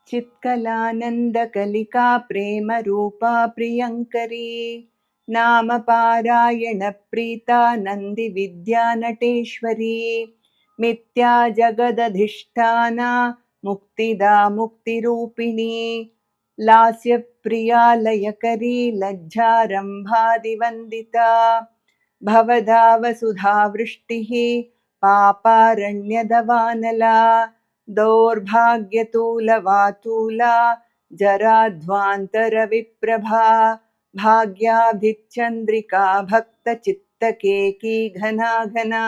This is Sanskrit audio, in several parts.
चित्कलानन्दकलिका प्रेमरूपा प्रियङ्करी नाम पारायणप्रीता नन्दिविद्या नटेश्वरी मिथ्या जगदधिष्ठाना मुक्तिदा मुक्तिरूपिणी लास्यप्रिया लयकरी लज्जारम्भादिवन्दिता भवदावसुधावृष्टिः पापारण्यदवानला दौर्भाग्यतूलवातूला जराध्वान्तरविप्रभा भाग्याभिचन्द्रिका भक्तचित्तकेकी घना घना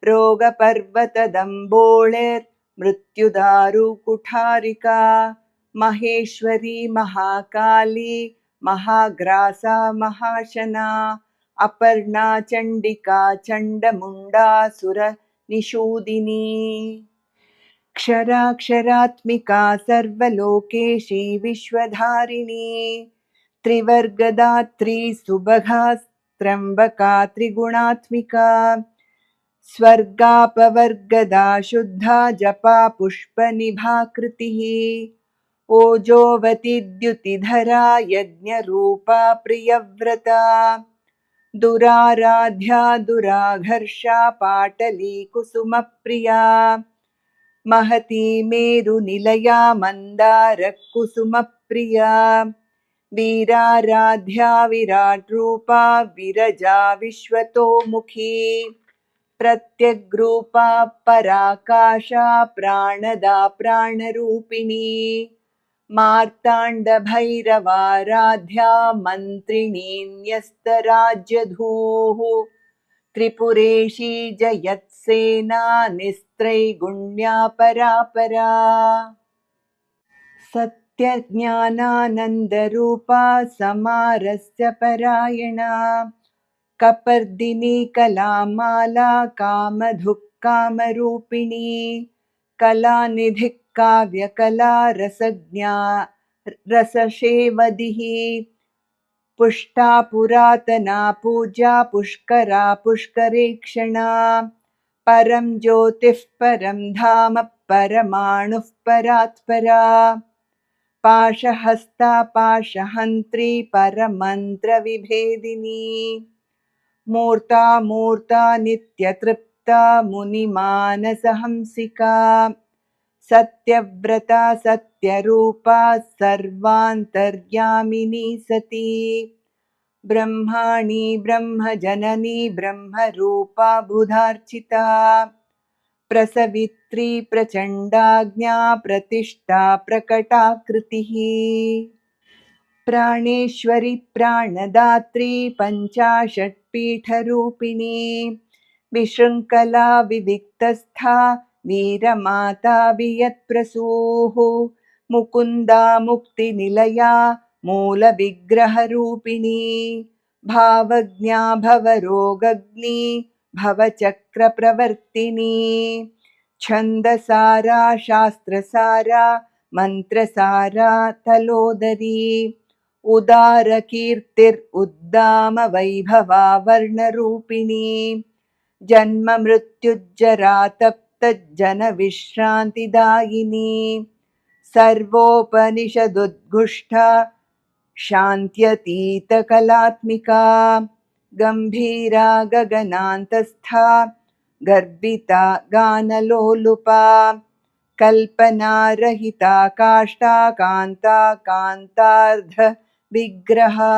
रोगपर्वतदम्बोळेर्मृत्युदारुकुठारिका महेश्वरी महाकाली महाग्रासा महाशना अपर्णा चण्डिका चण्डमुण्डासुरनिषूदिनी क्षराक्षरात्मिका सर्वलोकेशी विश्वधारिणी त्रिवर्गदात्री सुभगा त्र्यम्बका त्रिगुणात्मिका स्वर्गापवर्गदा शुद्धा जपा पुष्पनिभाकृतिः ओजोवती द्युतिधरा यज्ञरूपा प्रियव्रता दुराराध्या दुराघर्षा पाटली कुसुमप्रिया महती मेरुनिलया मन्दारकुसुमप्रिया वीराराध्या विराट्रूपा विरजा विश्वतोमुखी प्रत्यग्रूपा पराकाशा प्राणदा प्राणरूपिणी मार्ताण्डभैरवाराध्या मन्त्रिणी न्यस्तराज्यधूः त्रिपुरेशी जयत्सेना निस्त्रैगुण्या परापरा सत्यज्ञानानन्दरूपा समारस्य परायणा कपर्दिनी कलामाला कामधुक्कामरूपिणी कलानिधिः काव्यकला रसज्ञा रससेवदिः पुष्टा पुरातना पूजा पुष्करा पुष्करेक्षणा परं ज्योतिः परं धाम परमाणुः परात्परा पाशहस्ता पाशहन्त्री परमन्त्रविभेदिनी मूर्ता मूर्ता नित्यतृप्ता मुनिमानसहंसिका सत्यव्रता सत्यरूपा सर्वान्तर्यामिनी सती ब्रह्माणी ब्रह्मजननी ब्रह्मरूपा बुधार्चिता प्रसवित्री प्रचण्डाज्ञा प्रतिष्ठा प्रकटाकृतिः प्राणेश्वरी प्राणदात्री पञ्चाशत्पीठरूपिणी विशृङ्खला विविक्तस्था वीरमाता वियत्प्रसूः मुकुन्दा मुक्तिनिलया मूलविग्रहरूपिणी भावज्ञा भवरोगग्नी भवचक्रप्रवर्तिनी छन्दसारा शास्त्रसारा मन्त्रसारा तलोदरी उदारकीर्तिरुद्दामवैभवा वर्णरूपिणी जन्ममृत्युज्जरा तप्तजनविश्रान्तिदायिनी सर्वोपनिषदुद्घुष्टा शान्त्यतीतकलात्मिका गम्भीरा गगनान्तस्था गर्भिता गानलोलुपा कल्पनारहिता काष्ठा कान्ता कान्तार्ध विग्रहा